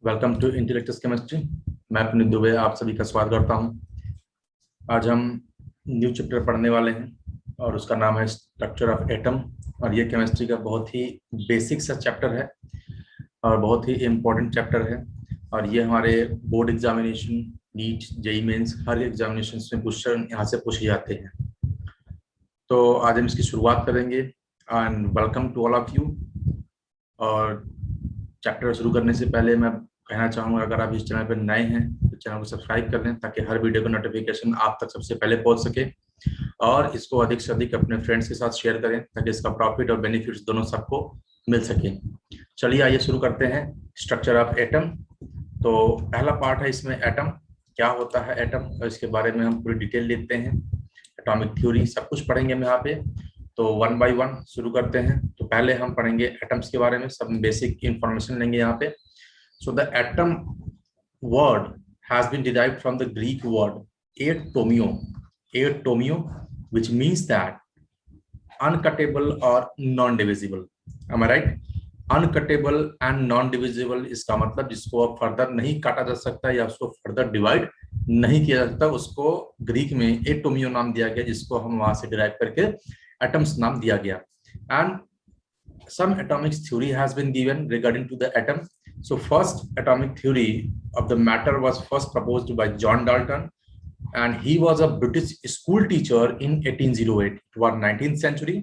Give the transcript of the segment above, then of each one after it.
Welcome to intellectual chemistry. मैं पुनीत दुबे आप सभी का स्वागत करता हूं। आज हम न्यू चैप्टर पढ़ने वाले हैं और उसका नाम है स्ट्रक्चर ऑफ एटम। और ये केमिस्ट्री का बहुत ही बेसिक सा चैप्टर है और बहुत ही इम्पोर्टेंट चैप्टर है। और ये हमारे board examination, NEET, JEE mains, हर एग्जामिनेशन में क्वेश्चन यहाँ से पूछे जाते हैं। तो आज हम इसकी शुरुआत करेंगे and welcome to all of you. और चैप्टर शुरू करने से पहले मैं कहना चाहूँगा, अगर आप इस चैनल पर नए हैं तो चैनल को सब्सक्राइब कर लें ताकि हर वीडियो का नोटिफिकेशन आप तक सबसे पहले पहुंच सके, और इसको अधिक से अधिक अपने फ्रेंड्स के साथ शेयर करें ताकि इसका प्रॉफिट और बेनिफिट्स दोनों सबको मिल सके। चलिए आइए शुरू करते हैं स्ट्रक्चर ऑफ एटम। तो पहला पार्ट है इसमें एटम, क्या होता है एटम, और इसके बारे में हम पूरी डिटेल लेते हैं। एटॉमिक थ्योरी सब कुछ पढ़ेंगे हम यहाँ पे। तो वन बाय वन शुरू करते हैं। तो पहले हम पढ़ेंगे एटम्स के बारे में, सब बेसिक इंफॉर्मेशन लेंगे यहाँ पे। So the atom word has been derived from the Greek word atomio, which means that uncuttable or non-divisible. Am I right? Uncuttable and non-divisible इसका मतलब जिसको अब फर्दर नहीं काटा जा सकता या उसको फर्दर डिवाइड नहीं किया जा सकता, उसको ग्रीक में एटोमियो नाम दिया गया, जिसको हम वहां से डिराइव करके एटम्स नाम दिया गया। And some atomic theory has been given regarding to the atom. So first atomic theory of the matter was first proposed by John Dalton, and he was a British school teacher in 1808. It was 19th century,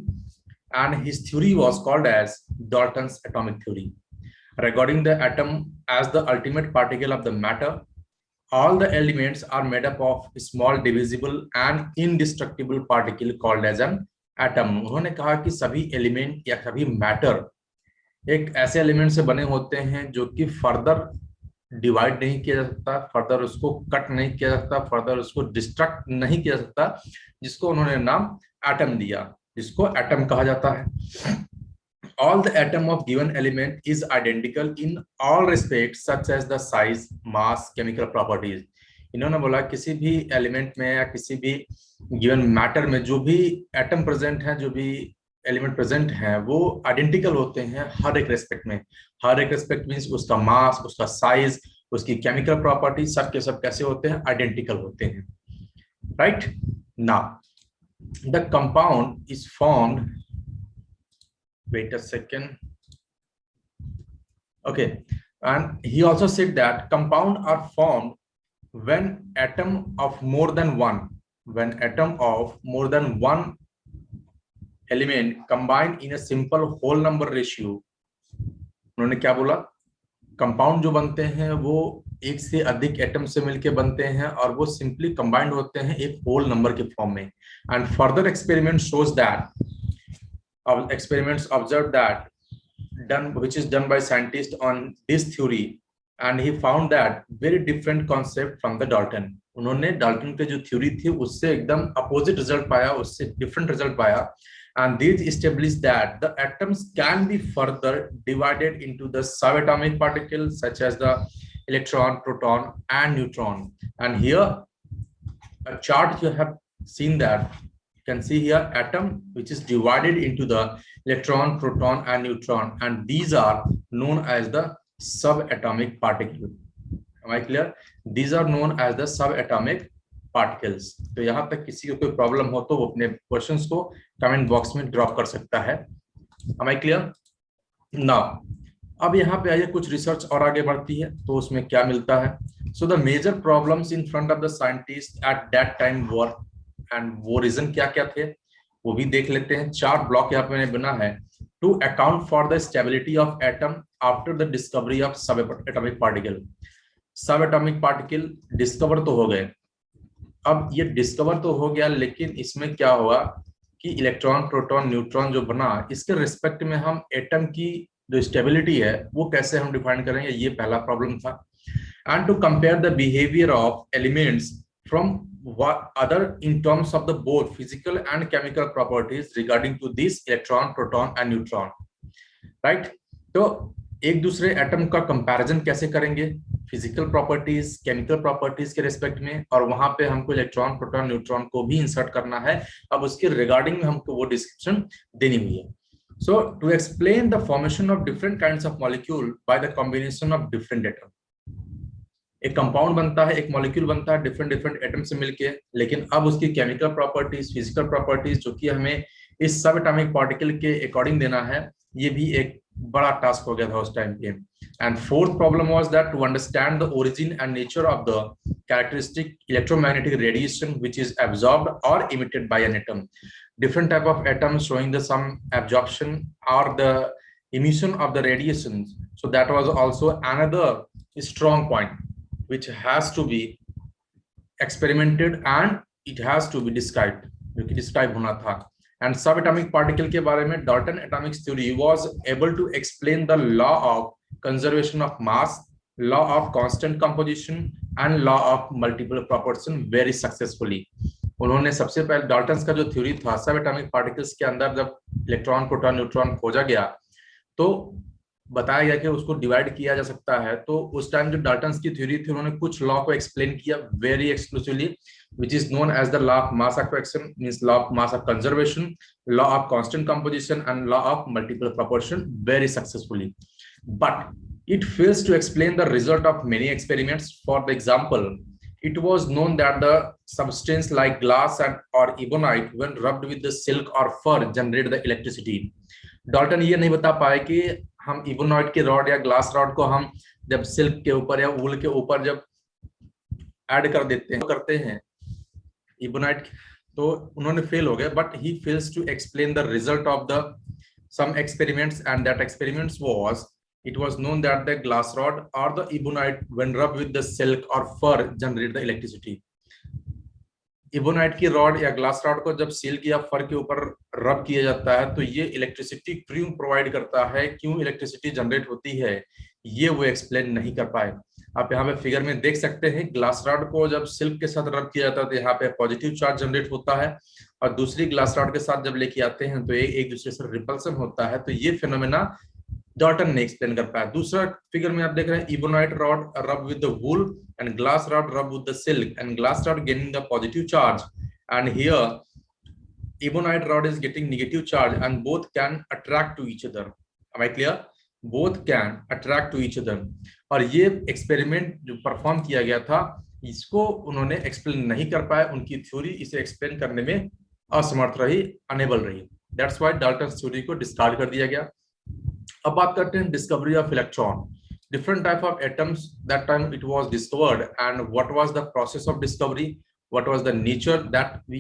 and his theory was called as Dalton's atomic theory. Regarding the atom as the ultimate particle of the matter, all the elements are made up of small divisible and indestructible particle called as an atom. उन्होंने कहा कि सभी element या सभी matter एक ऐसे element से बने होते हैं जो कि फर्दर डिवाइड नहीं किया जा सकता, फर्दर उसको कट नहीं किया जा सकता, फर्दर उसको डिस्ट्रक्ट नहीं किया जा सकता, जिसको उन्होंने नाम एटम दिया, जिसको एटम कहा जाता है। All the atom of given element is identical in all respects such as the size, mass, chemical properties. इन्होंने बोला किसी भी एलिमेंट में या किसी भी गिवन मैटर में जो भी एटम प्रेजेंट है, जो भी एलिमेंट प्रेजेंट है, वो आइडेंटिकल होते हैं हर एक रेस्पेक्ट में। हर एक रेस्पेक्ट मींस उसका मास, उसका साइज, उसकी केमिकल प्रॉपर्टी, सब के सब कैसे होते हैं, आइडेंटिकल होते हैं। Right now the compound is formed, wait a second, okay, and he also said that compound are formed when atom of more than one element combined in a simple whole number ratio. उन्होंने क्या बोला, compound जो बनते हैं वो एक से अधिक एटम से मिलके बनते हैं और वो सिंपली कंबाइंड होते हैं एक होल नंबर के फॉर्म में। And further experiment shows that, experiments observed that which is done by scientists on this theory, and he found that very different concept from the Dalton. उन्होंने Dalton के जो theory थी उससे एकदम opposite result पाया, उससे different result पाया। and these established that the atoms can be further divided into the subatomic particles such as the electron, proton and neutron. And here a chart you have seen that can see here atom which is divided into the electron, proton and neutron, and these are known as the subatomic particle. Am I clear? These are known as the subatomic particles. तो यहाँ तक किसी को कोई problem हो तो वो अपने क्वेश्चंस को कमेंट बॉक्स में ड्रॉप कर सकता है। Am I clear? Now अब यहाँ पे आइए, कुछ रिसर्च और आगे बढ़ती है तो उसमें क्या मिलता है। So the major problems in front of the scientists at that time were, and वो रीजन क्या क्या थे वो भी देख लेते हैं। 4 ब्लॉक यहाँ पे मैंने बना है। To account for the stability of atom after the discovery of subatomic particle. Subatomic particle discover तो हो गए, अब ये डिस्कवर तो हो गया, लेकिन इसमें क्या हुआ कि इलेक्ट्रॉन, प्रोटॉन, न्यूट्रॉन जो बना, इसके रिस्पेक्ट में हम एटम की जो स्टेबिलिटी है वो कैसे हम डिफाइन करेंगे, ये पहला प्रॉब्लम था। And to compare the behaviour of elements from what other in terms of the both physical and chemical properties regarding to this electron, proton and neutron. Right? तो एक दूसरे एटम का कंपैरिजन कैसे करेंगे फिजिकल प्रॉपर्टीज, केमिकल प्रॉपर्टीज के respect में, और वहां पे हमको इलेक्ट्रॉन, प्रोटॉन, न्यूट्रॉन को भी इंसर्ट करना है। अब उसके रिगार्डिंग में हमको वो डिस्क्रिप्शन देनी हुई है। So to explain the formation of different kinds of molecule by the combination of different atoms, एक कंपाउंड बनता है, एक मॉलिक्यूल बनता है डिफरेंट डिफरेंट एटम से मिलके, लेकिन अब उसकी केमिकल प्रॉपर्टीज, फिजिकल प्रॉपर्टीज जो कि हमें इस सब एटॉमिक पार्टिकल के अकॉर्डिंग देना है, ये भी एक बड़ा टास्क हो गया था उस टाइम पे। And fourth problem was that to understand the origin and nature of the characteristic electromagnetic radiation which is absorbed और emitted by an atom, different type of atoms showing the some absorption or the emission of the radiations. So that was also another strong point which has to be experimented and it has to be described, जो कि describe होना था। And subatomic particle के बारे में Dalton atomic theory was able to explain the law of conservation of mass, law of constant composition and law of multiple proportion very successfully। उन्होंने सबसे पहले डाल्टन्स का जो थ्योरी था सब एटॉमिक पार्टिकल्स के अंदर जब इलेक्ट्रॉन प्रोटॉन न्यूट्रॉन खोजा गया तो बताया गया कि उसको डिवाइड किया जा सकता है। तो उस टाइम जो डाल्टन्स की थ्योरी थी उन्होंने कुछ लॉ को एक्सप्लेन किया very exclusively, which is known as the law of mass attraction, means law of mass of conservation, law of constant composition and law of multiple proportion very successfully. But it fails to explain the result of many experiments. For the example, it was known that the substance like glass and or ebonite when rubbed with the silk or fur generate the electricity. Dalton ये नहीं बता पाए कि हम ebonite के rod या glass rod को हम जब सिल्क के ऊपर या वूल के ऊपर जब ऐड कर देते हैं करते हैं इबोनाइट, तो उन्होंने फेल हो गए। But he fails to explain the result of the some experiments and that experiments was it was known that the glass rod or the ebonite when rubbed with the silk or fur generate the electricity. ebonite की rod या glass rod को जब silk या फर के ऊपर रब किया जाता है तो ये इलेक्ट्रिसिटी क्यों प्रोवाइड करता है, क्यों इलेक्ट्रिसिटी जनरेट होती है, ये वो एक्सप्लेन नहीं कर पाए। आप यहाँ पे फिगर में देख सकते हैं ग्लास रॉड को जब सिल्क के साथ रब किया जाता है तो यहाँ पे पॉजिटिव चार्ज जनरेट होता है और दूसरी ग्लास रॉड के साथ जब लेके आते हैं तो एक दूसरे से रिपल्सन होता है। तो ये फिनोमेना डाल्टन ने एक्सप्लेन कर पाया। दूसरा फिगर में आप देख रहे हैं ebonite rod rub with the wool and glass rod rub with the silk and glass rod gaining the positive charge and here ebonite rod is getting negative charge and both can attract to each other. Am I clear? Both can attract to each other. और ये experiment जो perform किया गया था इसको उन्होंने explain नहीं कर पाए, उनकी थ्योरी इसे एक्सप्लेन करने में असमर्थ रही, अनेबल रही। दैट्स व्हाई डाल्टन थ्योरी को डिस्कार्ड कर दिया गया। अब बात करते हैं discovery of electron, different type of atoms that time it was discovered and what was the process of discovery, what was the nature that we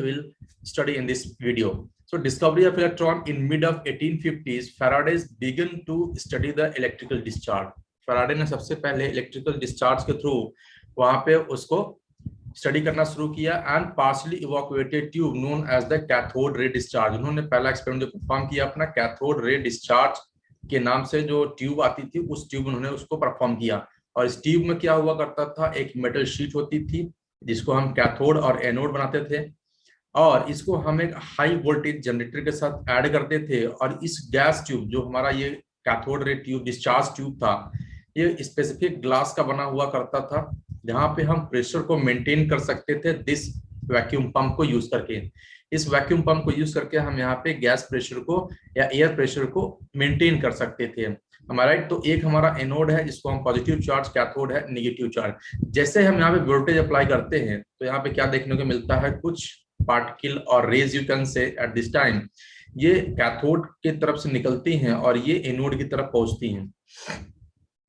will study in this video. So discovery of electron in mid of 1850s, Faraday began to study the electrical discharge. Faraday ने सबसे पहले electrical discharge के through वहां पे उसको study करना शुरू किया and partially evacuated tube known as the cathode ray discharge. उन्होंने पहला एक्सपेरिमेंट जो परफॉर्म किया अपना कैथोड रे डिस्चार्ज के नाम से जो ट्यूब आती थी उस ट्यूब उन्होंने उसको परफॉर्म किया। और इस ट्यूब में क्या हुआ करता था, एक मेटल शीट होती थी जिसको हम कैथोड और एनोड बनाते थे और इसको हम एक हाई वोल्टेज जनरेटर के साथ ऐड करते थे और इस गैस ट्यूब जो हमारा ये cathode ray tube discharge tube था ये स्पेसिफिक ग्लास का बना हुआ करता था जहां पे हम प्रेशर को मेंटेन कर सकते थे दिस वैक्यूम पंप को यूज करके। इस वैक्यूम पंप को यूज करके हम यहाँ पे गैस प्रेशर को या एयर प्रेशर को मेंटेन कर सकते थे हमारा। तो एक हमारा एनोड है जिसको हम पॉजिटिव चार्ज, कैथोड है नेगेटिव चार्ज। जैसे हम यहाँ पे वोल्टेज अप्लाई करते हैं तो यहाँ पे क्या देखने को मिलता है, कुछ पार्टिकल और rays you can say at this time ये कैथोड की तरफ से निकलती हैं और ये एनोड की तरफ पहुंचती हैं।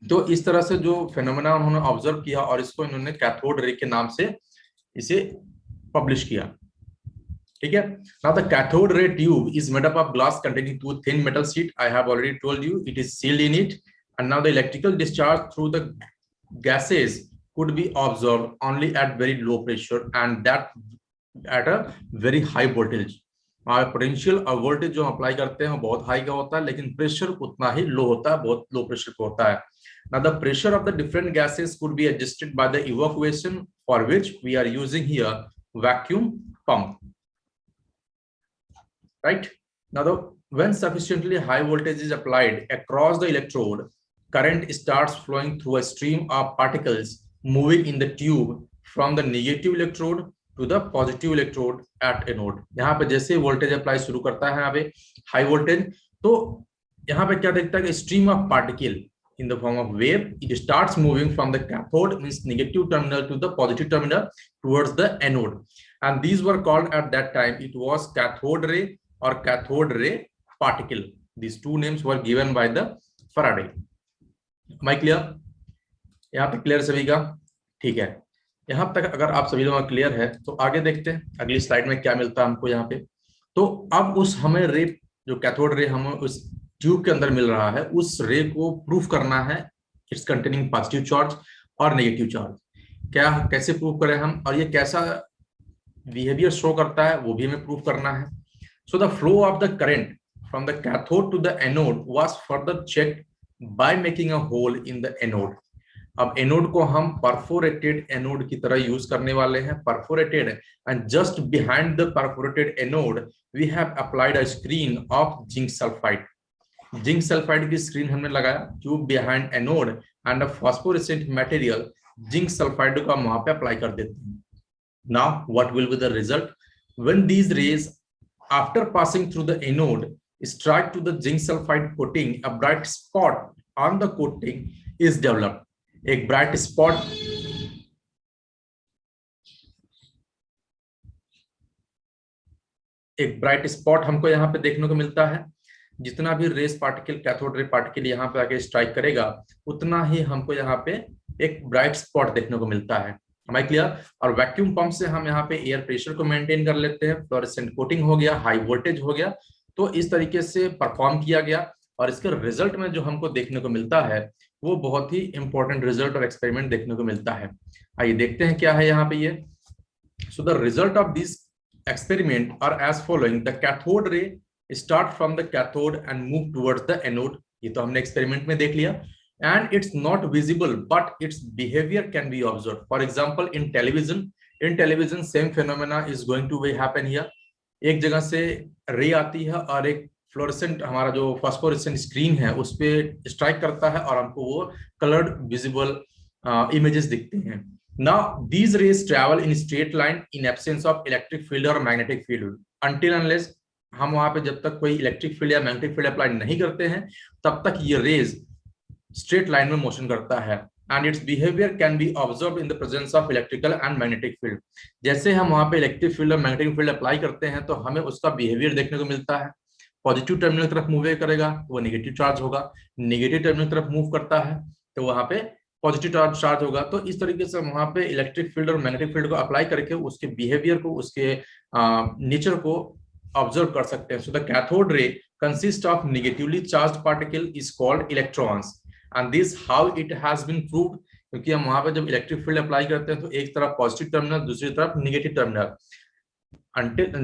तो इस तरह से जो फेनोमेना उन्होंने ऑब्जर्व किया और इसको इन्होंने कैथोड रे के नाम से इसे पब्लिश किया। ठीक है। Now the cathode ray tube is made up of glass containing two thin metal sheet. I have already told you it is sealed in it, and now the electrical discharge through the gases could be observed only at very low pressure and that at a very high voltage. और potential और voltage जो apply करते हैं बहुत high का होता है लेकिन प्रेशर उतना ही लो होता है, बहुत लो प्रेशर पे होता है। Now the pressure of the different gases could be adjusted by the evacuation for which we are using here vacuum pump. Right now, when sufficiently high voltage is applied across the electrode, current starts flowing through a stream of particles moving in the tube from the negative electrode to the positive electrode at anode. यहाँ पे जैसे voltage apply शुरू करता है यहाँ पे high voltage, तो यहाँ पे क्या देखता है कि stream of particle in the form of wave, it starts moving from the cathode, means negative terminal, to the positive terminal towards the anode. And these were called at that time, it was cathode ray or cathode ray particle. These two names were given by the Faraday. Am I clear? यहाँ तक clear सभी का? ठीक है, यहाँ तक अगर आप सभी लोग क्लियर है तो आगे देखते हैं अगली स्लाइड में क्या मिलता है हमको यहाँ पे। तो अब उस हमें रे, जो कैथोड रे हमें उस ट्यूब के अंदर मिल रहा है, उस रे को प्रूफ करना है इट्स कंटेनिंग पॉजिटिव चार्ज और नेगेटिव चार्ज। क्या, कैसे प्रूफ करें हम, और ये कैसा बिहेवियर शो करता है वो भी हमें प्रूफ करना है। So the flow of the current from the cathode to the anode was further checked by making a hole in the anode. अब एनोड को हम परफोरेटेड एनोड की तरह यूज करने वाले हैं, perforated, and just behind the perforated anode we have applied a screen of zinc sulphide. Zinc sulphide की screen हमने लगाया tube behind anode and a phosphorescent material zinc sulphide को हम वहां पे अप्लाई कर देते हैं। Now what will be the result when these rays after passing through the anode strike to the zinc sulfide coating, a bright spot on the coating is developed. एक bright spot, एक bright spot हमको यहाँ पे देखने को मिलता है। जितना भी rays particle, cathode ray particle यहाँ पे आके स्ट्राइक करेगा, उतना ही हमको यहाँ पे एक ब्राइट स्पॉट देखने को मिलता है। Am I clear? और वैक्यूम पंप से हम यहाँ पे एयर प्रेशर को मेंटेन कर लेते हैं, फ्लोरेसेंट कोटिंग हो गया, हाई वोल्टेज हो गया। तो इस तरीके से परफॉर्म किया गया और इसके रिजल्ट में जो हमको देखने को मिलता है वो बहुत ही इंपॉर्टेंट रिजल्ट और एक्सपेरिमेंट देखने को मिलता है। आइए देखते हैं क्या है यहाँ पे ये। So the result of this experiment are as following, the cathode ray start from the cathode and move towards the anode. ये तो हमने एक्सपेरिमेंट में देख लिया। And it's not visible but its behaviour can be observe. For example in television same phenomena is going to happen here. एक जगह से रे आती है और एक फ्लोरेसेंट, हमारा जो फास्फोरेसेंट स्क्रीन है उस पे स्ट्राइक करता है और हमको वो कलर्ड विजिबल इमेजेस दिखते हैं। Now these raise travel in straight line in absence of electric field और मैग्नेटिक फील्ड अनटिल अनलेस हम वहां पे जब तक कोई इलेक्ट्रिक फील्ड या मैग्नेटिक फील्ड अप्लाई नहीं करते हैं तब तक ये रेज स्ट्रेट लाइन में मोशन करता है। and its behavior can be observed in the presence of electrical and magnetic field। जैसे हम वहां पे इलेक्ट्रिक फील्ड और मैग्नेटिक फील्ड अप्लाई करते हैं तो हमें उसका बिहेवियर देखने को मिलता है। पॉजिटिव टर्मिनल की तरफ मूव करेगा वो नेगेटिव चार्ज होगा, नेगेटिव टर्मिनल की तरफ मूव करता है तो वहां पे पॉजिटिव चार्ज होगा। तो इस तरीके से वहां पे इलेक्ट्रिक फील्ड और मैग्नेटिक फील्ड को अप्लाई करके उसके बिहेवियर को, उसके नेचर को ऑब्जर्व कर सकते हैं। सो द कैथोड रे consist of negatively charged particle is called electrons and this how it has been proved, क्योंकि हम वहां पे जब इलेक्ट्रिक फील्ड अप्लाई करते हैं तो एक तरफ पॉजिटिव टर्मिनल, दूसरी तरफ नेगेटिव टर्मिनल,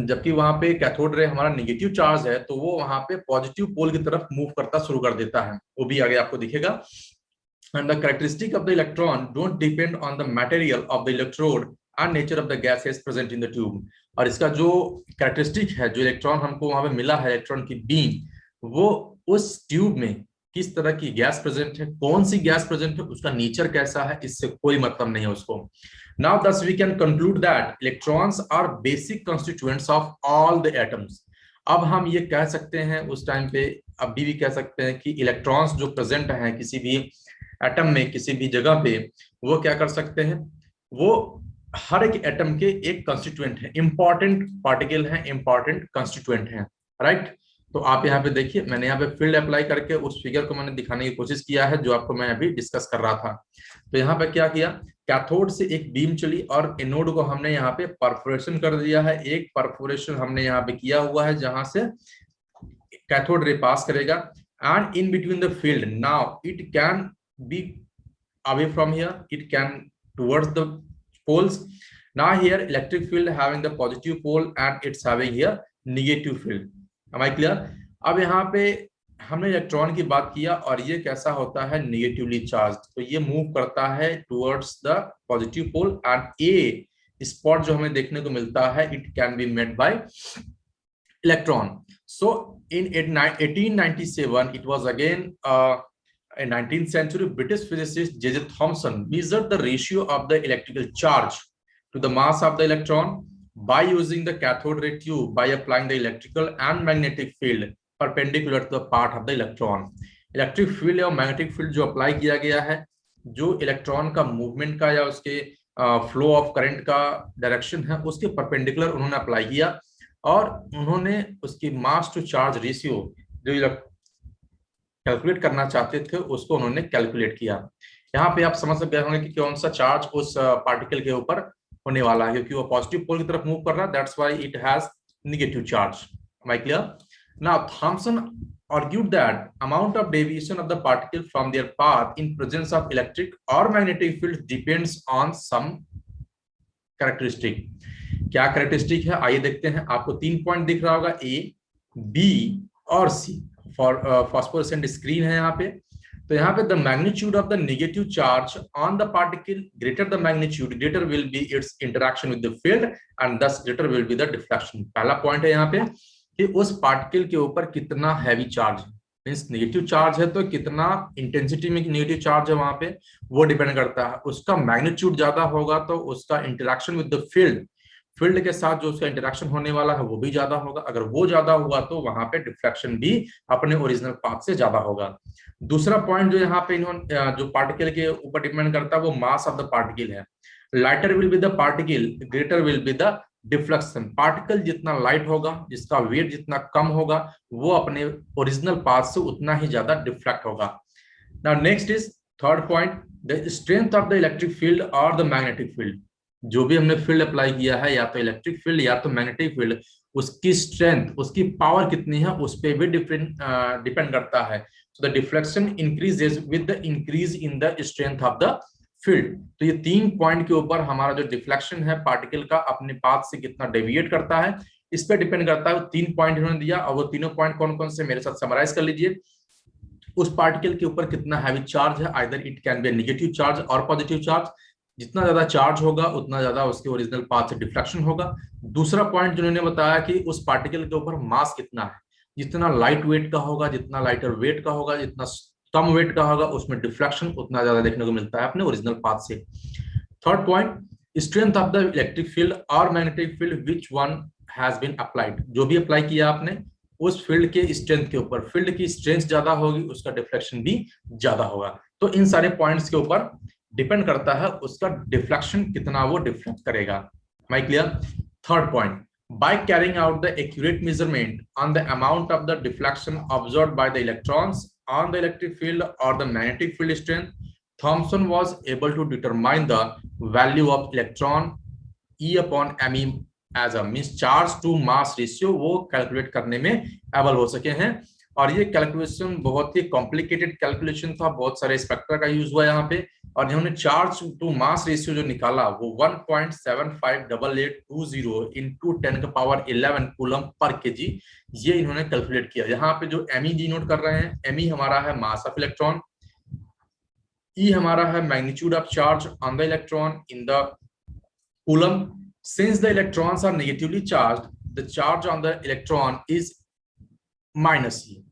जबकि वहां पे कैथोड रे हमारा नेगेटिव चार्ज है तो वो वहां पे पॉजिटिव पोल की तरफ मूव करता शुरू कर देता है, वो भी आगे आपको दिखेगा। and the characteristic of the electron don't depend on the material of the electrode and nature of the gases present in the tube। और इसका जो कैरेक्टरिस्टिक है, जो इलेक्ट्रॉन हमको वहां पे मिला है, इलेक्ट्रॉन की बीम, वो उस ट्यूब में किस तरह की गैस प्रेजेंट है, कौन सी गैस प्रेजेंट है, उसका नेचर कैसा है, इससे कोई मतलब नहीं है उसको। Now thus we can conclude that electrons are basic constituents of all the atoms। अब हम ये कह सकते हैं, उस टाइम पे अभी भी कह सकते हैं कि इलेक्ट्रॉन्स जो प्रेजेंट हैं किसी भी एटम में, किसी भी जगह पे, वो क्या कर सकते हैं, वो हर एक एटम के एक कंस्टिट्यूएंट है, इंपॉर्टेंट पार्टिकल है, इंपॉर्टेंट कंस्टिट्यूएंट है, राइट। तो आप यहाँ पे देखिए, मैंने यहाँ पे फील्ड अप्लाई करके उस फिगर को मैंने दिखाने की कोशिश किया है जो आपको मैं अभी डिस्कस कर रहा था। तो यहाँ पे क्या किया, कैथोड से एक बीम चली और एनोड को हमने यहाँ पे परफोरेशन कर दिया है। एक परफोरेशन हमने यहाँ पे किया हुआ है जहां से कैथोड रे पास करेगा, and in between the field now it can be away from here, it can towards the poles. Now here electric field having the positive pole and it's having here negative field. Am I clear? अब यहाँ पे हमने electron की बात किया और ये कैसा होता है, नेगेटिवली चार्ज, तो ये मूव करता है towards the positive pole and a spot जो हमें देखने को मिलता है, it can be made by electron. So in 1897 it was again a 19th century British physicist J.J. Thomson measured the ratio of the electrical charge to the mass of the electron by using the cathode ray tube by applying the electrical and magnetic field perpendicular to the path of the electron। Electric field और magnetic field जो apply किया गया है, जो electron का movement का या उसके फ्लो ऑफ करंट का डायरेक्शन है उसके परपेंडिकुलर उन्होंने अप्लाई किया, और उन्होंने उसकी मास टू चार्ज रेशियो जो कैलकुलेट करना चाहते थे उसको उन्होंने कैलकुलेट किया। यहाँ पे आप समझ गए होंगे कि कौन सा चार्ज उस पार्टिकल के ऊपर होने वाला है, क्योंकि वो पॉजिटिव पोल की तरफ मूव कर रहा है, that's why it has negative charge. Am I clear? Now Thomson argued that amount of deviation of the particle from their path in presence of electric or magnetic field depends on some characteristic। क्या characteristic है आइए देखते हैं। आपको 3 point दिख रहा होगा, ए, B और सी। फॉस्फोरेसेंट स्क्रीन है यहाँ पे। तो यहाँ पे the magnitude of the negative charge on the particle greater the magnitude greater will be its interaction with the field and thus greater will be the deflection. पहला पॉइंट है यहाँ पे कि उस पार्टिकल के ऊपर कितना हैवी चार्ज है, मींस नेगेटिव चार्ज है तो कितना इंटेंसिटी में नेगेटिव चार्ज है वहां पे वो डिपेंड करता है। उसका मैग्नीट्यूड ज्यादा होगा तो उसका इंटरेक्शन विद द फील्ड के साथ जो उसका इंटरेक्शन होने वाला है वो भी ज्यादा होगा। अगर वो ज्यादा हुआ तो वहां पे डिफ्लेक्शन भी अपने ओरिजिनल पाथ से ज्यादा होगा। दूसरा पॉइंट जो यहाँ पे इन्होंने जो पार्टिकल के ऊपर डिपेंड करता है वो मास ऑफ द पार्टिकल है। Lighter will be the particle greater will be the deflection. Particle जितना लाइट होगा, जिसका वेट जितना कम होगा, वो अपने ओरिजिनल पाथ से उतना ही ज्यादा डिफ्लेक्ट होगा। Now next is third point, the strength of the electric field और द मैग्नेटिक फील्ड। जो भी हमने फील्ड अप्लाई किया है, या तो इलेक्ट्रिक फील्ड या तो मैग्नेटिक फील्ड, उसकी स्ट्रेंथ, उसकी पावर कितनी है उस पर भी डिपेंड करता है। So the deflection increases with the increase in the strength of the field. तो ये 3 पॉइंट के ऊपर हमारा जो डिफ्लेक्शन है पार्टिकल का अपने पाथ से कितना डेविएट करता है इस पे डिपेंड करता है। 3 पॉइंट इन्होंने दिया, और वो तीनों पॉइंट कौन कौन से मेरे साथ समराइज कर लीजिए। उस पार्टिकल के ऊपर कितना हैवी चार्ज है, either it can B negative charge और पॉजिटिव चार्ज। जितना ज्यादा चार्ज होगा उतना ज्यादा उसके ओरिजिनल पाथ से डिफ्लेक्शन होगा। दूसरा पॉइंट जिन्होंने बताया कि उस पार्टिकल के ऊपर मास कितना है, जितना लाइट वेट का होगा, जितना लाइटर वेट का होगा, जितना कम वेट का होगा, उसमें डिफ्लेक्शन उतना ज्यादा देखने को मिलता है अपने ओरिजिनल पाथ से। Third point, strength of the electric field और magnetic field which one has been applied. जो भी अप्लाई किया आपने उस फील्ड के स्ट्रेंथ के ऊपर, फील्ड की स्ट्रेंथ ज्यादा होगी उसका डिफ्लेक्शन भी ज्यादा होगा। तो इन सारे पॉइंट्स के ऊपर डिपेंड करता है उसका डिफ्लेक्शन कितना वो डिफ्लेक्ट करेगा। My clear? Third point, by carrying out the accurate measurement on the amount of the deflection observed by the electrons on the electric field or the magnetic field strength, Thomson was able to determine the value of electron E upon me as a means charge to mass ratio वो calculate करने में able हो सके हैं। और ये calculation बहुत ही complicated calculation था, बहुत सारे स्पेक्ट्रा का यूज हुआ यहाँ पे, और इन्होंने चार्ज टू मास रेशियो जो निकाला वो 1.758820 इंटू 10⁻11 कूलम पर केजी, ये इन्होंने कैलकुलेट किया। यहाँ पे जो एमई जी नोट कर रहे हैं, एमई हमारा है मास ऑफ इलेक्ट्रॉन, ई हमारा है magnitude of charge on the electron in the coulomb. Since the electrons are negatively charged, the charge on the electron is minus e.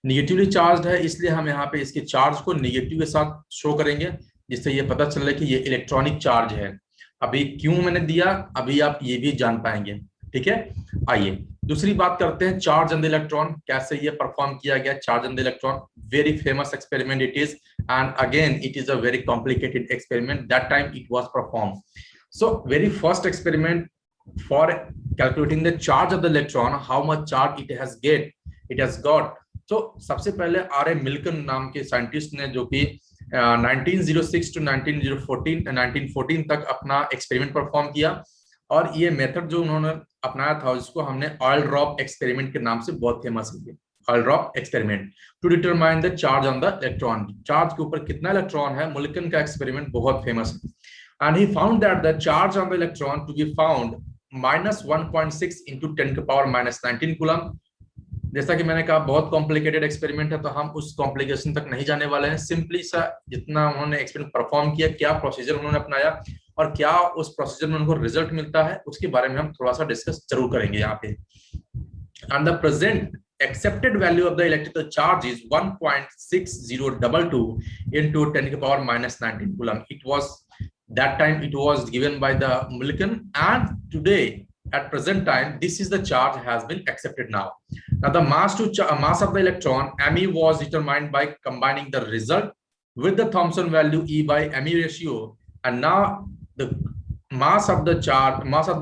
Negatively charge है इसलिए हम यहाँ पे इसके चार्ज को निगेटिव के साथ शो करेंगे, जिससे ये पता चल रहा है कि ये इलेक्ट्रॉनिक चार्ज है। अभी क्यों मैंने दिया, अभी आप ये भी जान पाएंगे। ठीक है, आइए दूसरी बात करते हैं, चार्ज ऑन द इलेक्ट्रॉन कैसे ये परफॉर्म किया गया। Charge on the electron very famous experiment it is, and again it is a very complicated experiment, that time it was perform. So very first experiment for calculating the charge of the electron, how much charge it has got. तो सबसे पहले R A मिल्कन नाम के scientist ने, जो कि 1906 to 1914 तक अपना एक्सपेरिमेंट परफॉर्म किया, और ये मेथड जो उन्होंने अपनाया था उसको हमने ऑयल ड्रॉप एक्सपेरिमेंट के नाम से बहुत फेमस है। Oil drop experiment to determine the charge on the electron, charge के ऊपर कितना इलेक्ट्रॉन है, मिल्कन का एक्सपेरिमेंट बहुत फेमस है। And he found that the charge on the electron to be found -1.6 into 10⁻19 coulomb. जैसा कि मैंने कहा बहुत कॉम्प्लिकेटेड एक्सपेरिमेंट है, तो हम उस कॉम्प्लिकेशन तक नहीं जाने वाले हैं। सिंपली सा जितना उन्होंने एक्सपेरिमेंट परफॉर्म किया, क्या प्रोसीजर उन्होंने अपनाया और क्या उस प्रोसीजर में उनको रिजल्ट मिलता है, उसके बारे में हम थोड़ा सा डिस्कस जरूर करेंगे यहाँ पे। And the present accepted value of the electrical charge is 1.6022 into 10⁻19 coulomb. It was that time it was given by the Millikan, and today at present time this is the charge has been accepted now. Now the mass of the electron me was determined by combining the result with the Thomson value E by me ratio, and now the mass of the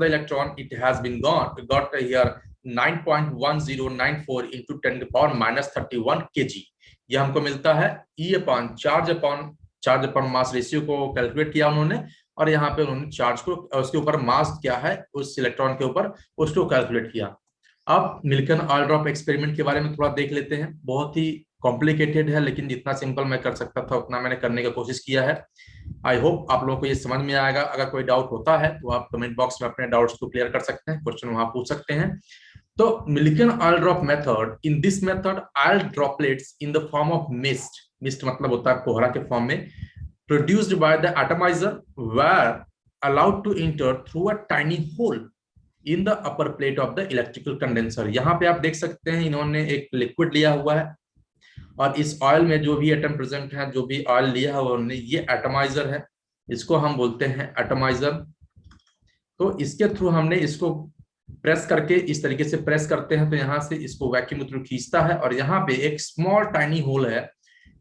electron, it has been got here 9.1094 into 10 to the power minus 31 kg. ये हमको मिलता है E upon charge upon mass ratio को calculate किया उन्होंने, और यहाँ पे उन्होंने चार्ज को, उसके ऊपर मास क्या है उस इलेक्ट्रॉन के ऊपर, उसको कैलकुलेट किया। अब मिल्कन ऑयल ड्रॉप एक्सपेरिमेंट के बारे में थोड़ा देख लेते हैं। बहुत ही कॉम्प्लिकेटेड है, लेकिन जितना सिंपल मैं कर सकता था उतना मैंने करने की कोशिश किया है। आई होप आप लोगों को ये समझ में आएगा। अगर कोई डाउट होता है तो आप कमेंट बॉक्स में अपने डाउट्स को क्लियर कर सकते हैं, क्वेश्चन वहां पूछ सकते हैं। तो Millikan oil drop method, in this method oil droplets in the form of mist, mist मतलब होता है कोहरा के फॉर्म में, produced by the atomiser were allowed to enter through a tiny hole in the upper plate of the electrical condenser. यहाँ पे आप देख सकते हैं इन्होंने एक लिक्विड लिया हुआ है, और इस ऑयल में जो भी एटम प्रेजेंट है, जो भी ऑयल लिया है उन्होंने, ये एटमाइजर है, इसको हम बोलते हैं एटमाइजर। तो इसके थ्रू हमने इसको प्रेस करके, इस तरीके से प्रेस करते हैं तो यहाँ से इसको वैक्यूम थ्रू खींचता है, और यहाँ पे एक स्मॉल टाइनी होल है,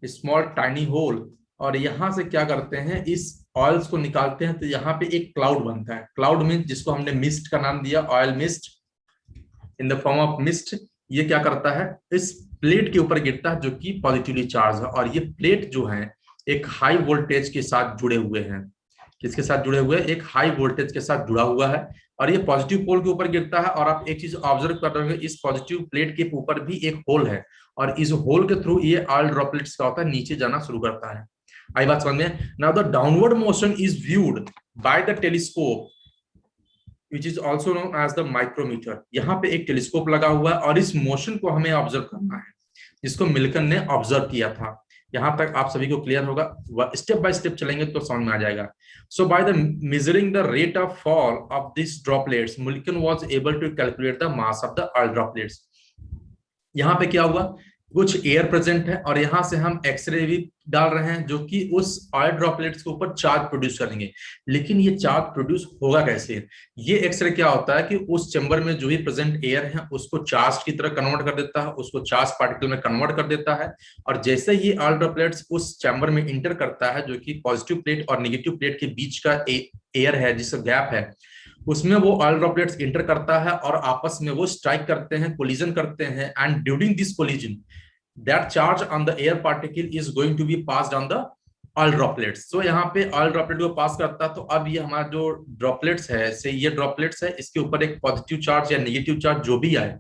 स्मॉल टाइनी होल, और यहाँ से क्या करते हैं, इस ऑयल्स को निकालते हैं तो यहाँ पे एक क्लाउड बनता है। क्लाउड में जिसको हमने मिस्ट का नाम दिया, oil mist in the form of mist. ये क्या करता है, इस प्लेट के ऊपर गिरता है जो कि पॉजिटिवली चार्ज है, और ये प्लेट जो है एक हाई वोल्टेज के साथ जुड़े हुए हैं। किसके साथ जुड़े हुए हैं? एक हाई वोल्टेज के साथ जुड़ा हुआ है, और ये पॉजिटिव पोल के ऊपर गिरता है। और आप एक चीज ऑब्जर्व कर रहे होंगे, इस पॉजिटिव प्लेट के ऊपर भी एक होल है, और इस होल के थ्रू ये ऑयल ड्रॉपलेट्स का होता है नीचे जाना शुरू करता है। आई बात समझ में? Now the downward motion is viewed by the telescope which is also known as the micrometer। यहाँ पे एक टेलीस्कोप लगा हुआ है, और इस मोशन को हमें ऑब्जर्व करना है, जिसको मिल्कन ने ऑब्जर्व किया था। यहाँ तक आप सभी को क्लियर होगा, स्टेप बाय स्टेप चलेंगे तो समझ में आ जाएगा। So by the measuring the rate of fall of this droplets, Millikan was able to calculate the mass of the oil droplets. यहाँ पे क्या हुआ, कुछ एयर प्रेजेंट है, और यहाँ से हम एक्सरे भी डाल रहे हैं जो कि उस ऑयल ड्रॉपलेट्स के ऊपर चार्ज प्रोड्यूस करेंगे। लेकिन ये चार्ज प्रोड्यूस होगा कैसे? ये एक्सरे क्या होता है कि उस चैम्बर में जो भी प्रेजेंट एयर है उसको चार्ज की तरह कन्वर्ट कर देता है, उसको चार्ज पार्टिकल में कन्वर्ट कर देता है, और जैसे ही ऑयल ड्रॉपलेट्स उस चैम्बर में इंटर करता है, जो कि पॉजिटिव प्लेट और नेगेटिव प्लेट के बीच का एयर है, जिसका गैप है, उसमें वो ऑयल ड्रॉपलेट्स इंटर करता है और आपस में वो स्ट्राइक करते हैं, कोलिजन करते हैं, and during this collision that charge on the air particle is going to be passed on the oil droplets. तो यहाँ पे ऑयल ड्रॉपलेट को पास करता है, तो अब ये हमारा जो ड्रॉपलेट्स है, से ये ड्रॉपलेट्स है, इसके ऊपर एक पॉजिटिव चार्ज या नेगेटिव चार्ज जो भी आए,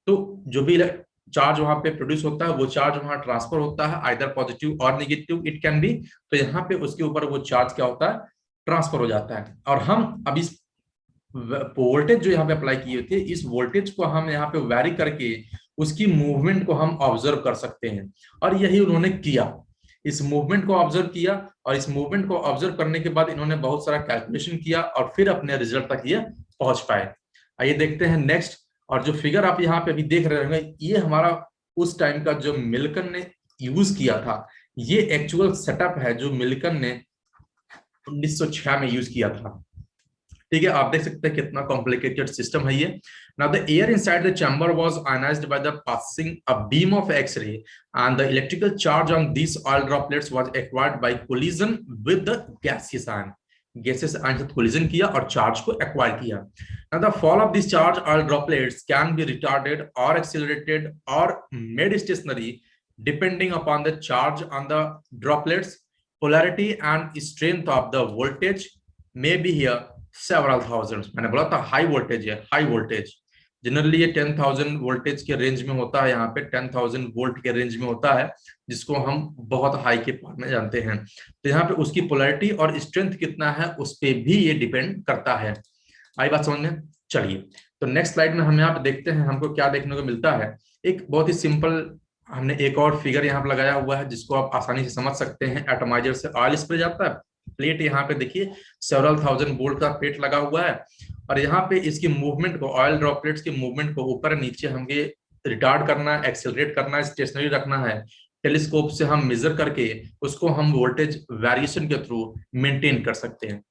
तो जो भी चार्ज वहां पे प्रोड्यूस होता है वो चार्ज वहां ट्रांसफर होता है, आइदर पॉजिटिव और नेगेटिव इट कैन बी। तो यहाँ पे उसके ऊपर वो चार्ज क्या होता है, ट्रांसफर हो जाता है। और हम अब इस वोल्टेज जो यहाँ पे अप्लाई किए थे, इस वोल्टेज को हम यहाँ पे वैरी करके उसकी मूवमेंट को हम ऑब्जर्व कर सकते हैं, और यही उन्होंने किया। इस मूवमेंट को ऑब्जर्व किया, और इस मूवमेंट को ऑब्जर्व करने के बाद इन्होंने बहुत सारा कैलकुलेशन किया, और फिर अपने रिजल्ट तक ये पहुंच पाए। आइए देखते हैं नेक्स्ट। और जो फिगर आप यहाँ पे अभी देख रहे होंगे, ये हमारा उस टाइम का जो मिल्कन ने यूज किया था, ये एक्चुअल सेटअप है जो मिल्कन ने 1906 में यूज किया था। ठीक है, आप देख सकते हैं कितना कॉम्प्लिकेटेड सिस्टम है ये। Now the air inside the chamber was ionised by the passing a beam of X-ray, and the electrical charge on this oil droplets was acquired by collision with the gaseous ion. Gases ion से collision किया और charge को acquire किया। Now the fall of this charge oil droplets can be retarded और accelerated और made stationary depending upon the charge on the droplets, polarity and strength of the voltage may be here several thousands। मैंने बोला था high voltage है, high voltage generally ये 10,000 voltage के range में होता है, यहाँ पे 10,000 वोल्ट के रेंज में होता है, जिसको हम बहुत हाई के पार्ट में जानते हैं। तो यहाँ पे उसकी पोलैरिटी और स्ट्रेंथ कितना है उस पर भी ये डिपेंड करता है। आई बात समझ में? चलिए तो नेक्स्ट स्लाइड में हम यहाँ पे देखते हैं हमको क्या देखने को मिलता है। एक बहुत ही सिंपल हमने एक और फिगर यहाँ पे लगाया हुआ है जिसको आप आसानी से समझ सकते हैं। एटमाइजर से ऑयल स्प्रे जाता है, प्लेट यहाँ पे देखिए सेवरल थाउजेंड वोल्ट का प्लेट लगा हुआ है, और यहाँ पे इसकी मूवमेंट को, ऑयल ड्रॉपलेट्स की मूवमेंट को ऊपर नीचे हमें रिटार्ड करना है, एक्सेलरेट करना है, स्टेशनरी रखना है। टेलीस्कोप से हम मेजर करके उसको हम वोल्टेज वेरिएशन के थ्रू मेंटेन कर सकते हैं।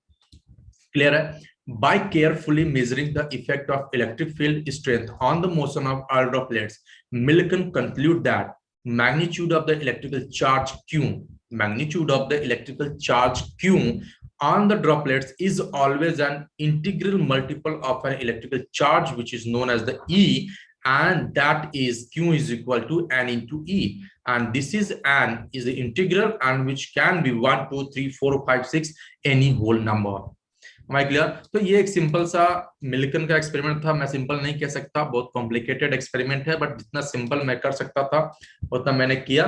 क्लियर है? By carefully measuring the effect of electric field strength on the motion of air droplets, Millikan conclude that magnitude of the electrical charge Q on the droplets is always an integral multiple of an electrical charge, which is known as the E, and that is Q is equal to N into E. And this is N is the integral, and which can be 1, 2, 3, 4, 5, 6 any whole number. Clear? तो ये एक simple सा मिल्कन का experiment था। मैं simple नहीं कह सकता, बहुत कॉम्प्लिकेटेड एक्सपेरिमेंट है, बट जितना सिंपल मैं कर सकता था उतना मैंने किया।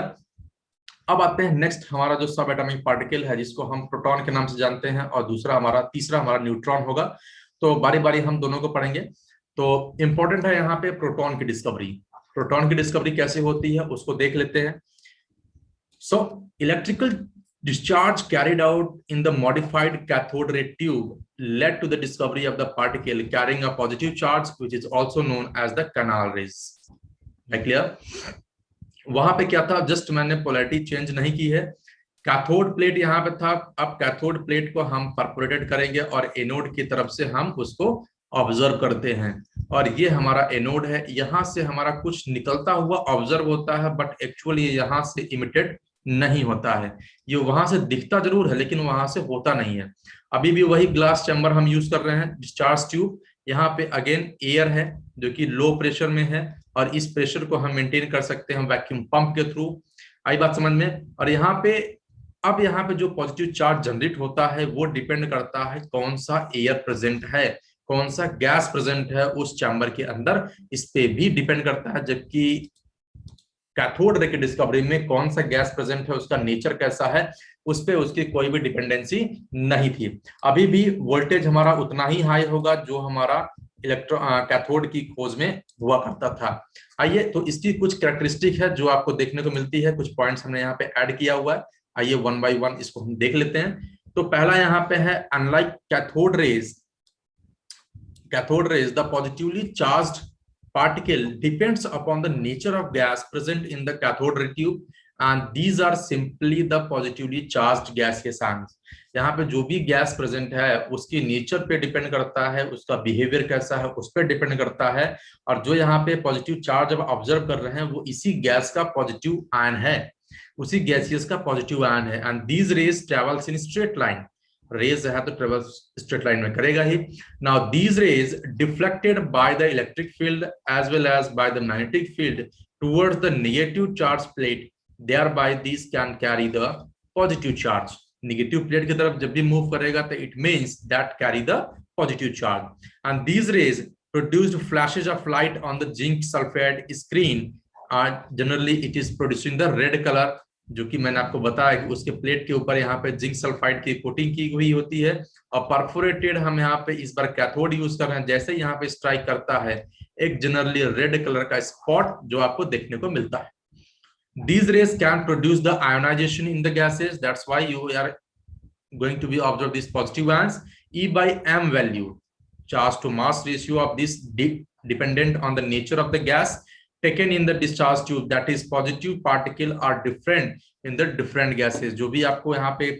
अब आते हैं नेक्स्ट, हमारा जो सब एटॉमिक पार्टिकल है जिसको हम प्रोटॉन के नाम से जानते हैं, और तीसरा हमारा न्यूट्रॉन होगा। तो बारी बारी हम दोनों को पढ़ेंगे। तो इंपॉर्टेंट है यहाँ पे प्रोटॉन की डिस्कवरी। प्रोटॉन की डिस्कवरी कैसे होती है उसको देख लेते हैं। So electrical discharge carried out in the modified cathode ray tube led to the discovery of the particle carrying a positive charge, which is also known as the canal rays. है clear? वहां पे क्या था, just मैंने polarity change नहीं की है। Cathode plate यहाँ पे था, अब कैथोड प्लेट को हम परफोरेटेड करेंगे और एनोड की तरफ से हम उसको ऑब्जर्व करते हैं, और ये हमारा एनोड है। यहाँ से हमारा कुछ निकलता हुआ ऑब्जर्व होता है, बट एक्चुअली यहाँ से इमिटेड नहीं होता है। ये वहां से दिखता जरूर है लेकिन वहां से होता नहीं है। अभी भी वही ग्लास चैम्बर हम यूज कर रहे हैं, डिस्चार्ज ट्यूब। यहाँ पे अगेन एयर है जो कि लो प्रेशर में है, और इस प्रेशर को हम मेंटेन कर सकते हैं वैक्यूम पंप के थ्रू। आई बात समझ में? और यहाँ पे जो पॉजिटिव चार्ज जनरेट होता है वो डिपेंड करता है कौन सा एयर प्रेजेंट है, कौन सा गैस प्रेजेंट है उस चैम्बर के अंदर, इस पे भी डिपेंड करता है। जबकि कैथोड रे की डिस्कवरी में कौन सा गैस प्रेजेंट है, उसका नेचर कैसा है, उस पे उसकी कोई भी डिपेंडेंसी नहीं थी। अभी भी वोल्टेज हमारा उतना ही हाई होगा जो हमारा कैथोड की खोज में हुआ करता था। आइए, तो इसकी कुछ कैरेक्टरिस्टिक है जो आपको देखने को मिलती है, कुछ पॉइंट्स हमने यहाँ पे ऐड किया हुआ है। आइए वन बाय वन इसको हम देख लेते हैं। तो पहला यहाँ पे है, unlike cathode rays the positively charged particle depends upon the nature of gas present in the cathode ray tube, and these are simply the positively charged gaseous ions. यहाँ पे जो भी गैस प्रेजेंट है उसकी नेचर पे depend करता है, उसका बिहेवियर कैसा है उस पर डिपेंड करता है, और जो यहाँ पे पॉजिटिव चार्ज अब ऑब्जर्व कर रहे हैं वो इसी गैस का पॉजिटिव आयन है, उसी गैसियस का पॉजिटिव आयन है। And these rays travels in straight line, rays है तो ट्रेवल स्ट्रेट लाइन में करेगा ही। Now these rays deflected by the electric field as well as by the magnetic field towards the negative charge plate, thereby this can carry the positive charge. Negative plate की तरफ जब भी move करेगा तो it means that carry the positive charge. And these rays produced flashes of light on the zinc sulphide screen, and generally it is producing the red colour, जो कि मैंने आपको बताया कि उसके प्लेट के ऊपर यहाँ पे जिंक सल्फाइड की कोटिंग की हुई होती है, और परफोरेटेड हम यहाँ पे इस बार कैथोड यूज कर रहे हैं। जैसे यहाँ पे स्ट्राइक करता है एक जनरली रेड कलर का स्पॉट जो आपको देखने को मिलता है। These rays can produce the ionization in the gases, that's why you are going to be observe these positive ions. E by m value, charge to mass ratio of this dependent on the nature of the gas taken in the discharge tube, that is positive particle are different in the different gases. जो भी आपको यहाँ पे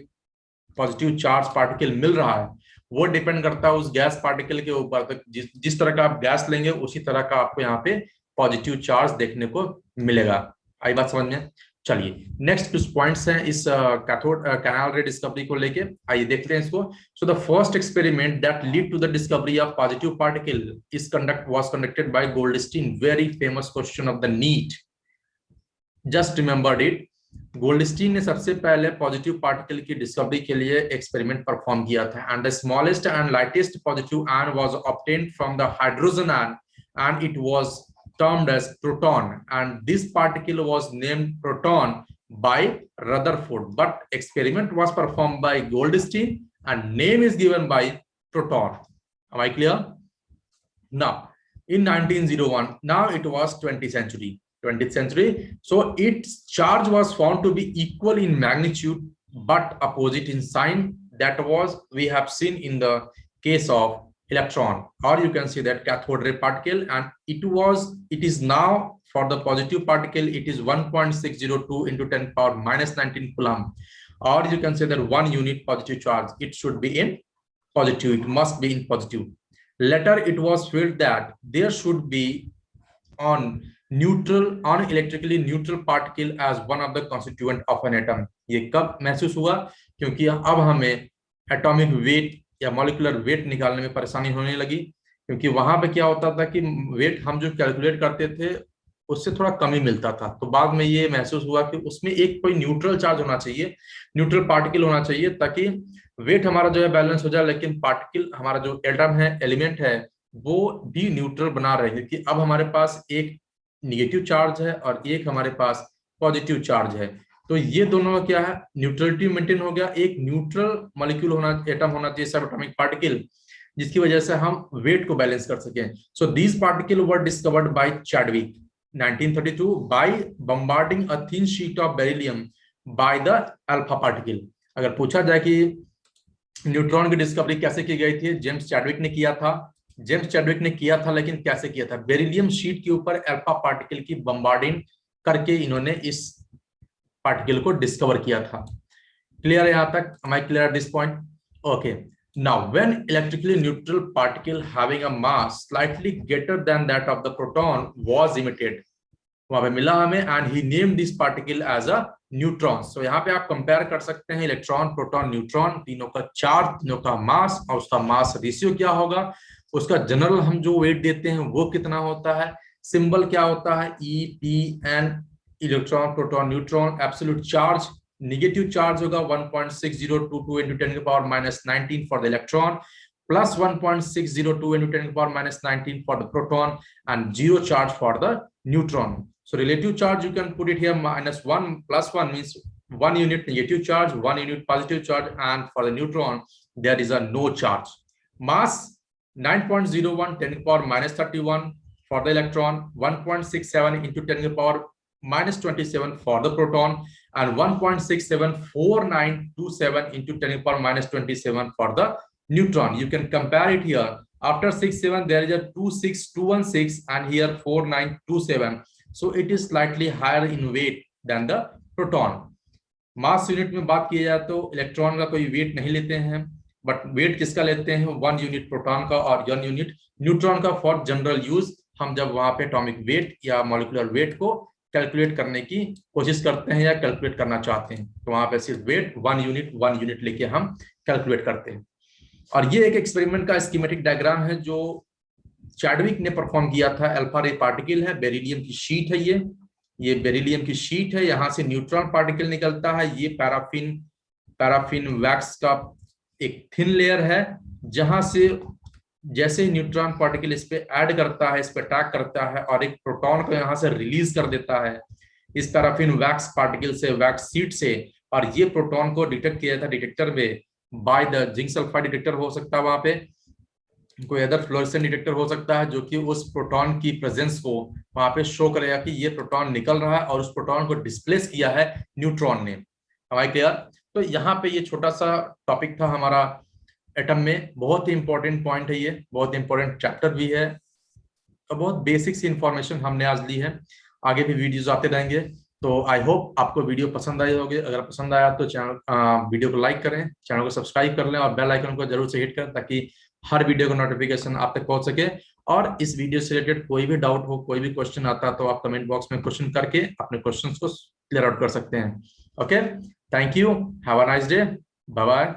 positive charge particle मिल रहा है वो depend करता है उस गैस पार्टिकल के ऊपर। तो जिस तरह का आप गैस लेंगे उसी तरह का आपको यहाँ पे पॉजिटिव चार्ज देखने को मिलेगा। आई बात समझ में? चलिए नेक्स्ट कुछ पॉइंट्स हैं इस कैनाल रे डिस्कवरी को लेके, आइए देखते हैं इसको। So the first experiment that lead to the discovery of positive particle is was conducted by Goldstein, very famous question of the NEET, just remembered it. Goldstein ने सबसे पहले पॉजिटिव पार्टिकल की डिस्कवरी के लिए एक्सपेरिमेंट परफॉर्म किया था, and the smallest and lightest positive ion was obtained from the hydrogen ion, and it was termed as proton, and this particle was named proton by Rutherford, but experiment was performed by Goldstein and name is given by proton. Am I clear? Now in 1901, now it was 20th century, so its charge was found to be equal in magnitude but opposite in sign. That was we have seen in the case of electron, or you can see that cathode ray particle, and it is now for the positive particle it is 1.602 into 10 power minus 19 coulomb, or you can say that 1 unit positive charge it should be in positive, it must be in positive. Later it was felt that there should be on electrically neutral particle as one of the constituent of an atom. ये कब महसूस हुआ? क्योंकि अब हमें atomic weight या molecular weight निकालने में परेशानी होने लगी, क्योंकि वहां पे क्या होता था कि वेट हम जो कैलकुलेट करते थे उससे थोड़ा कम ही मिलता था। तो बाद में ये महसूस हुआ कि उसमें एक कोई न्यूट्रल चार्ज होना चाहिए, न्यूट्रल पार्टिकल होना चाहिए, ताकि वेट हमारा जो है बैलेंस हो जाए, लेकिन पार्टिकल हमारा जो एटम है, एलिमेंट है, वो भी न्यूट्रल बना रहे हैं कि अब हमारे पास एक निगेटिव चार्ज है और एक हमारे पास पॉजिटिव चार्ज है। तो ये दोनों क्या है, न्यूट्रलिटी मेंटेन हो गया, एक न्यूट्रल मॉलिक्यूल होना, एटम होना चाहिए, सब एटॉमिक पार्टिकल, जिसकी वजह से हम वेट को बैलेंस कर सकें। So these particle were discovered by Chadwick 1932 by bombarding a thin sheet of beryllium by the alpha particle। अगर पूछा जाए कि न्यूट्रॉन की डिस्कवरी कैसे की गई थी, जेम्स चैडविक ने किया था। लेकिन कैसे किया था? बेरिलियम शीट के ऊपर अल्फा पार्टिकल की बम्बार्डिंग करके इन्होंने इस पार्टिकल को डिस्कवर किया था। क्लियर है यहां तक? am I clear at this point? Okay, now when electrically neutral particle having a mass slightly greater than that of the proton was emitted, वहां पे मिला हमें, and he named this particle as a neutron। so यहाँ पे आप compare कर सकते हैं इलेक्ट्रॉन, प्रोटॉन, न्यूट्रॉन, तीनों का चार्ज, तीनों का मास, और उसका मास रेशियो क्या होगा, उसका जनरल हम जो वेट देते हैं वो कितना होता है, सिंबल क्या होता है, E-P-N, electron, proton, neutron, absolute charge, negative charge होगा 1.6022 into 10 to the power minus 19 for the electron, plus 1.602 into 10 to the power minus 19 for the proton, and zero charge for the neutron। so relative charge you can put it here, -1 plus 1 means 1 unit negative charge, 1 unit positive charge, and for the neutron there is a no charge। mass 9.01 10 to the power minus 31 for the electron, 1.67 into 10 to the power minus 27 for the proton, and 1.674927 into 10 to the power minus 27 for the neutron। you can compare it here, after 67 there is a 26216 and here 4927, so it is slightly higher in weight than the proton। Mass unit में बात की जाए तो electron का कोई wait नहीं लेते हैं, बट वेट किसका लेते हैं, 1 यूनिट प्रोटॉन का और 1 यूनिट न्यूट्रॉन का फॉर जनरल यूज। हम जब वहां पे एटॉमिक वेट या मॉलिक्यूलर वेट को कैलकुलेट करने की कोशिश करते हैं या कैलकुलेट करना चाहते हैं, तो वहां पे सिर्फ वेट 1 यूनिट लेके हम कैलकुलेट करते हैं। और ये एक एक्सपेरिमेंट का स्कीमेटिक डायग्राम है जो चैडविक ने परफॉर्म किया था। अल्फा रे पार्टिकल है, बेरिलियम की शीट है, ये बेरिलियम की शीट है, यहाँ से न्यूट्रॉन पार्टिकल निकलता है, ये पैराफिन वैक्स का एक थिन लेयर है, जहां से जैसे ही न्यूट्रॉन पार्टिकल इस पे ऐड करता है, इस पे अटैक करता है और एक प्रोटॉन को यहाँ से रिलीज कर देता है इस पैराफिन वैक्स पार्टिकल से, वैक्स शीट से, और ये प्रोटॉन को डिटेक्ट किया था डिटेक्टर में by the zinc sulphide detector हो सकता है, वहां पे कोई अदर फ्लोरेसेंट डिटेक्टर हो सकता है, जो कि उस प्रोटॉन की प्रेजेंस को वहां पे शो करेगा कि ये प्रोटॉन निकल रहा है और उस प्रोटॉन को डिस्प्लेस किया है न्यूट्रॉन ने। हमारे क्लियर? तो यहाँ पे ये छोटा सा टॉपिक था हमारा एटम में, बहुत ही इंपॉर्टेंट पॉइंट है, ये बहुत इंपॉर्टेंट चैप्टर भी है, और बहुत बेसिक सी इंफॉर्मेशन हमने आज ली है। आगे भी वीडियोज आते रहेंगे, तो आई होप आपको वीडियो पसंद आई होगी। अगर पसंद आया तो चैनल वीडियो को लाइक करें, चैनल को सब्सक्राइब कर लें और बेल आइकन को जरूर से हिट करें, ताकि हर वीडियो का नोटिफिकेशन आप तक पहुंच सके। और इस वीडियो से रिलेटेड कोई भी डाउट हो, कोई भी क्वेश्चन आता है, तो आप कमेंट बॉक्स में क्वेश्चन करके अपने क्वेश्चंस को क्लियर आउट कर सकते हैं। Okay, thank you, have a nice day, bye bye.